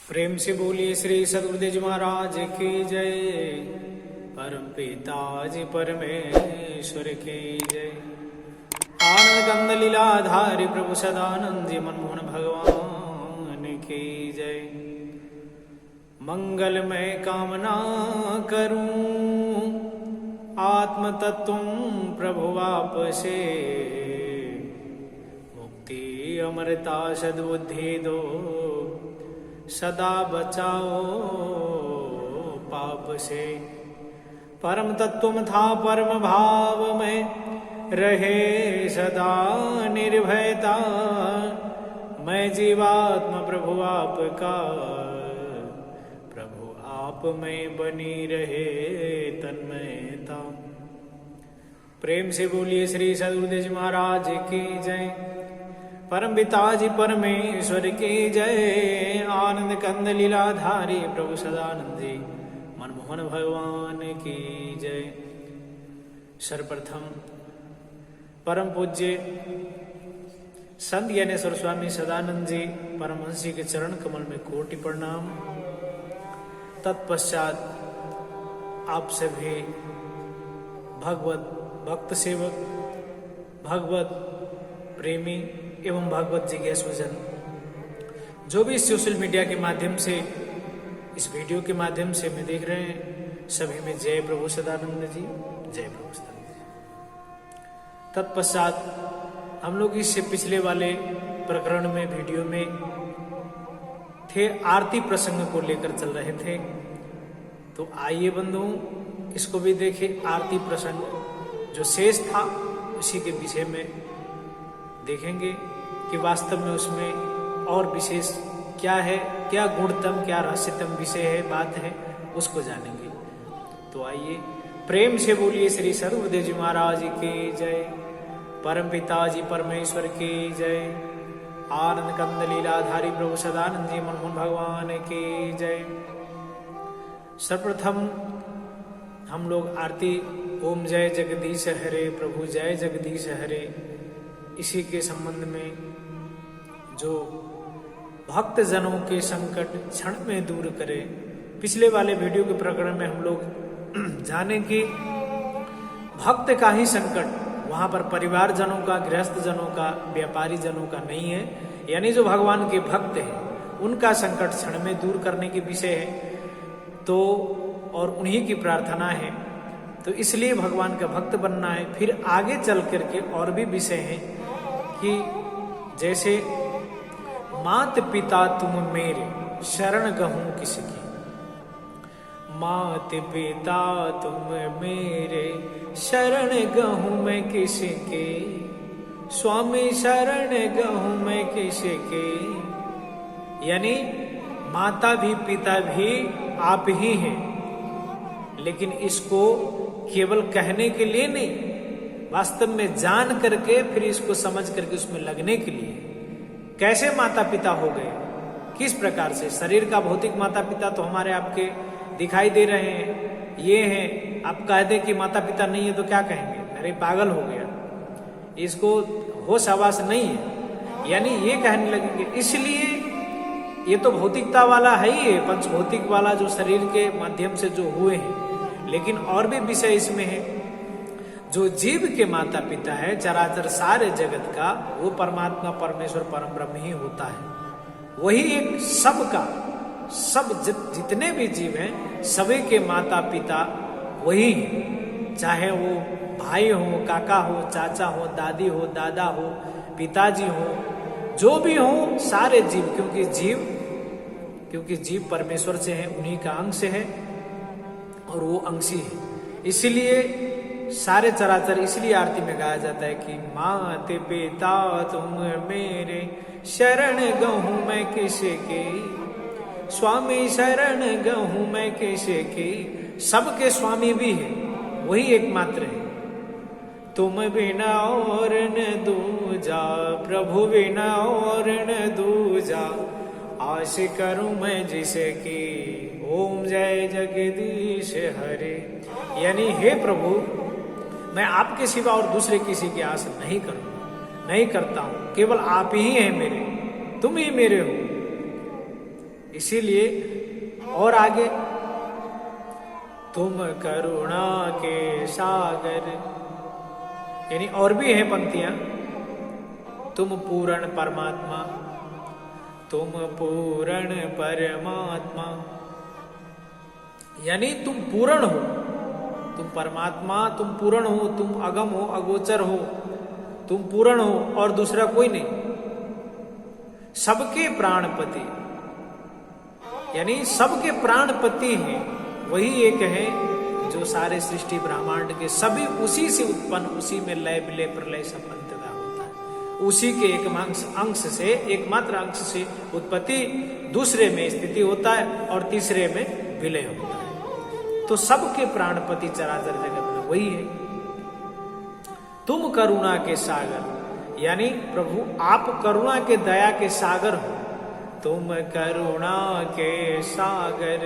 प्रेम से बोलिए श्री सदगुरुदेव जी महाराज की जय। परम पिताजी परमेश्वर की जय। आनंद कंद लीलाधारी प्रभु सदानंद जी मनमोहन भगवान की जय। मंगलमय कामना करूं आत्म तत्व प्रभु आपसे, मुक्ति अमरता सद्बुद्धि दो सदा बचाओ पाप से। परम तत्व था परम भाव में रहे सदा निर्भयता, मैं जीवात्मा प्रभु आपका, प्रभु आप में बनी रहे तन्मयता। प्रेम से बोलिए श्री सदगुरुदेव जी महाराज की जय। परम पिताजी परमेश्वर की जय। आनंद कंद लीलाधारी प्रभु सदानंद जी मनमोहन भगवान की जय। सर्वप्रथम परम पूज्य संत ज्ञानेश्वर स्वामी सदानंद जी परमहंस जी के चरण कमल में कोटि प्रणाम। तत्पश्चात आप सभी भगवत भक्त सेवक, भगवत प्रेमी एवं भागवत जिज्ञासुजन जो भी सोशल मीडिया के माध्यम से इस वीडियो के माध्यम से हमें देख रहे हैं, सभी में जय प्रभु सदानंद जी, जय प्रभु सदानंद जी। तत्पश्चात हम लोग इससे पिछले वाले प्रकरण में वीडियो में थे, आरती प्रसंग को लेकर चल रहे थे। तो आइए बंधुओं इसको भी देखें। आरती प्रसंग जो शेष था उसी के विषय में देखेंगे कि वास्तव में उसमें और विशेष क्या है, क्या गुणतम, क्या रहस्यतम विषय है, बात है, उसको जानेंगे। तो आइए प्रेम से बोलिए श्री सदगुरुदेव जी महाराज की जय। परम पिताजी परमेश्वर की जय। आनंद कंद लीलाधारी प्रभु सदानंद जी मनमोहन भगवान की जय। सर्वप्रथम हम लोग आरती ओम जय जगदीश हरे प्रभु जय जगदीश हरे, इसी के संबंध में जो भक्त जनों के संकट क्षण में दूर करे। पिछले वाले वीडियो के प्रकरण में हम लोग जाने कि भक्त का ही संकट वहां पर परिवार जनों का, गृहस्थ जनों का, व्यापारी जनों का नहीं है, यानी जो भगवान के भक्त हैं उनका संकट क्षण में दूर करने के विषय है। तो और उन्हीं की प्रार्थना है, तो इसलिए भगवान का भक्त बनना है। फिर आगे चल करके और भी विषय हैं कि जैसे मात पिता तुम मेरे शरण गहूं किसकी, मात पिता तुम मेरे शरण गहूं मैं किसके, स्वामी शरण गहूं मैं किसके। यानी माता भी पिता भी आप ही हैं, लेकिन इसको केवल कहने के लिए नहीं, वास्तव में जान करके फिर इसको समझ करके उसमें लगने के लिए। कैसे माता पिता हो गए, किस प्रकार से? शरीर का भौतिक माता पिता तो हमारे आपके दिखाई दे रहे हैं, ये हैं। आप कह दें कि माता पिता नहीं है तो क्या कहेंगे, अरे पागल हो गया, इसको होश आवास नहीं है, यानी ये कहने लगेंगे। इसलिए ये तो भौतिकता वाला है ही है, पंचभौतिक वाला जो शरीर के माध्यम से जो हुए हैं, लेकिन और भी विषय इसमें है। जो जीव के माता पिता है चराचर सारे जगत का, वो परमात्मा परमेश्वर परम ब्रह्म ही होता है। वही एक सबका, सब जितने भी जीव हैं सभी के माता पिता वही हैं। चाहे वो भाई हो, काका हो, चाचा हो, दादी हो, दादा हो, पिताजी हो, जो भी हो सारे जीव, क्योंकि जीव परमेश्वर से है, उन्हीं का अंश है और वो अंशी है। इसलिए सारे चराचर, इसलिए आरती में गाया जाता है कि मात पिता तुम मेरे शरण गहूं मैं किसके, स्वामी शरण गहूं मैं किसके। सबके स्वामी भी है, वही एकमात्र है। तुम बिना और न दूजा, प्रभु बिना और न दूजा, आश करूं मैं जिसकी, ओम जय जगदीश हरे। यानी हे प्रभु, मैं आपके सिवा और दूसरे किसी की आस नहीं करूंगा, नहीं करता हूं, केवल आप ही हैं मेरे, तुम ही मेरे हो। इसीलिए और आगे, तुम करुणा के सागर, यानी और भी है पंक्तियां, तुम पूर्ण परमात्मा, तुम पूर्ण परमात्मा, यानी तुम पूर्ण हो, तुम परमात्मा, तुम पूर्ण हो, तुम अगम हो, अगोचर हो, तुम पूर्ण हो और दूसरा कोई नहीं, सबके प्राणपति, यानी सबके प्राणपति हैं, वही एक है जो सारे सृष्टि ब्रह्मांड के सभी उसी से उत्पन्न, उसी में लय विलय प्रलय सब अंततः होता है, उसी के एक अंश से, एकमात्र अंश से उत्पत्ति, दूसरे में स्थिति होता है और तीसरे में विलय होता है। तो सबके प्राणपति चराचर जगत में वही है। तुम करुणा के सागर, यानी प्रभु आप करुणा के दया के सागर हो, तुम करुणा के सागर,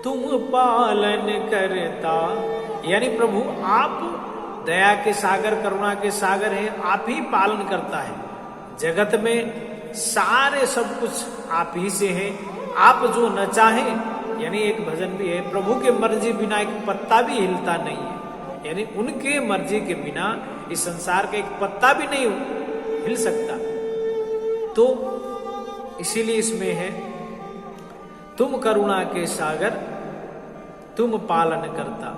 तुम पालन करता, यानी प्रभु आप दया के सागर, करुणा के सागर है, आप ही पालन करता है। जगत में सारे सब कुछ आप ही से है, आप जो न चाहे, यानी एक भजन भी है, प्रभु के मर्जी बिना एक पत्ता भी हिलता नहीं है, यानी उनके मर्जी के बिना इस संसार का एक पत्ता भी नहीं हिल सकता। तो इसीलिए इसमें है, तुम करुणा के सागर, तुम पालन करता,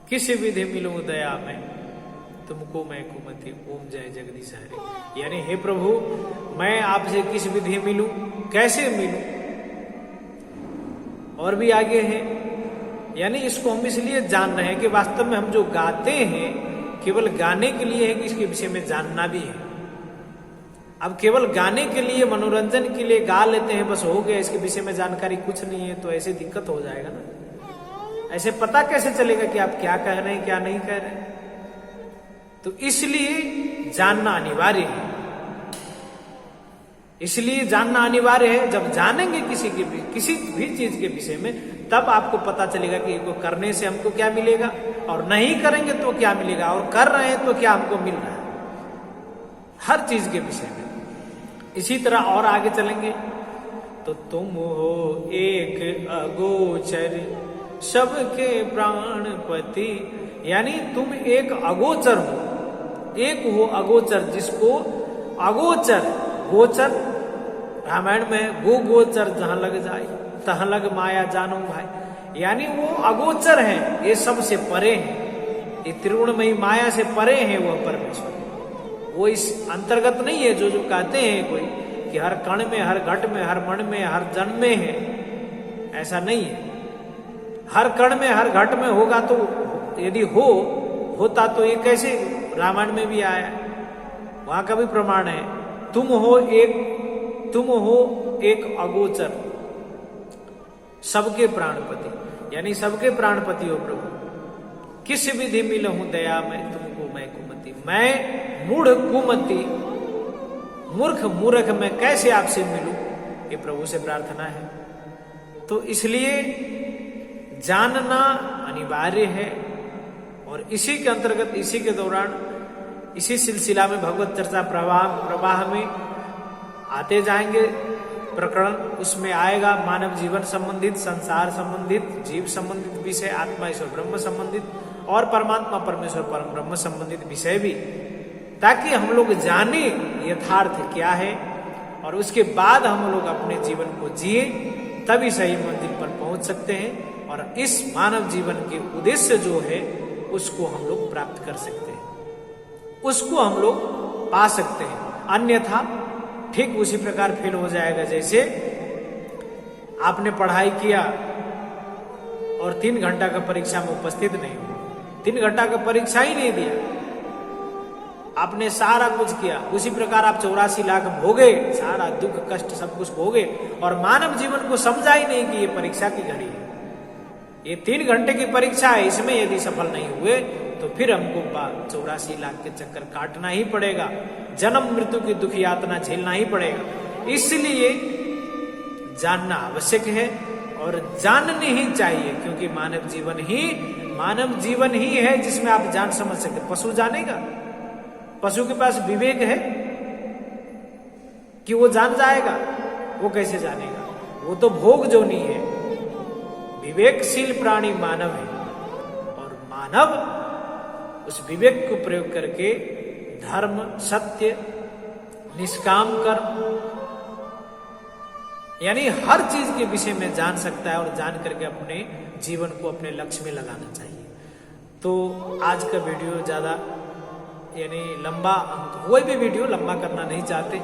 किस विधि मिलूं दया में, तुमको मैं कुमति, ओम जय जगदीश हरे। यानी हे प्रभु, मैं आपसे किस विधि मिलूं, कैसे मिलूं। और भी आगे है, यानी इसको हम इसलिए जान रहे हैं कि वास्तव में हम जो गाते हैं केवल गाने के लिए है कि इसके विषय में जानना भी है। अब केवल गाने के लिए, मनोरंजन के लिए गा लेते हैं, बस हो गया, इसके विषय में जानकारी कुछ नहीं है, तो ऐसे दिक्कत हो जाएगा ना। ऐसे पता कैसे चलेगा कि आप क्या कह रहे हैं, क्या नहीं कह रहे हैं। तो इसलिए जानना अनिवार्य है, इसलिए जानना अनिवार्य है। जब जानेंगे किसी भी चीज के विषय में, तब आपको पता चलेगा कि इसको करने से हमको क्या मिलेगा, और नहीं करेंगे तो क्या मिलेगा, और कर रहे हैं तो क्या हमको मिल रहा है, हर चीज के विषय में। इसी तरह और आगे चलेंगे तो, तुम हो एक अगोचर सबके प्राणपति, यानी तुम एक अगोचर हो, एक हो अगोचर, जिसको अगोचर, गोचर रामायण में गो गोचर जहां लग जाए तहां लग माया जानो भाई, यानी वो अगोचर है, ये सबसे परे है, ये त्रिगुणमयी माया से परे है वह परमेश्वर। वो इस अंतर्गत नहीं है जो कहते हैं कोई कि हर कण में, हर घट में, हर मन में, हर जन में है, ऐसा नहीं है। हर कण में, हर घट में होगा तो, यदि होता तो ये कैसे रामायण में भी आया, वहां का भी प्रमाण है। तुम हो एक अगोचर सबके प्राणपति, यानी सबके प्राणपति हो प्रभु। किस विधि मिलहूं दया में, तुमको मैं कुमति, मैं मूढ़ कुमति, मूर्ख मूर्ख मैं कैसे आपसे मिलूं, ये प्रभु से प्रार्थना है। तो इसलिए जानना अनिवार्य है, और इसी के अंतर्गत, इसी के दौरान, इसी सिलसिला में भगवत चर्चा प्रवाह में आते जाएंगे प्रकरण। उसमें आएगा मानव जीवन संबंधित, संसार संबंधित, जीव संबंधित विषय, आत्मा ईश्वर ब्रह्म संबंधित, और परमात्मा परमेश्वर परम ब्रह्म संबंधित विषय भी, ताकि हम लोग जाने यथार्थ क्या है, और उसके बाद हम लोग अपने जीवन को जिए, तभी सही मंजिल पर पहुंच सकते हैं, और इस मानव जीवन के उद्देश्य जो है उसको हम लोग प्राप्त कर सकते हैं, उसको हम लोग पा सकते हैं। अन्यथा ठीक उसी प्रकार फेल हो जाएगा, जैसे आपने पढ़ाई किया और 3 घंटा का परीक्षा में उपस्थित नहीं हुआ, 3 घंटा का परीक्षा ही नहीं दिया, आपने सारा कुछ किया, उसी प्रकार आप 84 लाख भोगे, सारा दुख कष्ट सब कुछ भोगे, और मानव जीवन को समझा ही नहीं कि ये परीक्षा की घड़ी है, ये 3 घंटे की परीक्षा है, इसमें यदि सफल नहीं हुए तो फिर हमको 84 लाख के चक्कर काटना ही पड़ेगा, जन्म मृत्यु की दुख यातना झेलना ही पड़ेगा। इसलिए जानना आवश्यक है, और जाननी ही चाहिए, क्योंकि मानव जीवन ही है जिसमें आप जान समझ सकते। पशु जानेगा? पशु के पास विवेक है कि वो जान जाएगा? वो कैसे जानेगा? वो तो भोग जोनी है। विवेकशील प्राणी मानव है और मानव उस विवेक को प्रयोग करके धर्म, सत्य, निष्काम कर्म यानी हर चीज के विषय में जान सकता है और जान करके अपने जीवन को अपने लक्ष्य में लगाना चाहिए। तो आज का वीडियो ज्यादा यानी लंबा, कोई भी वीडियो लंबा करना नहीं चाहते,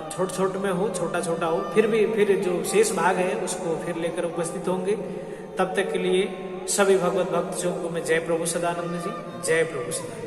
छोट में हो, छोटा हो, फिर जो शेष भाग है उसको फिर लेकर उपस्थित होंगे। तब तक के लिए सभी भगवत भक्तों को मैं जय प्रभु सदानंद जी, जय प्रभु सदानंद।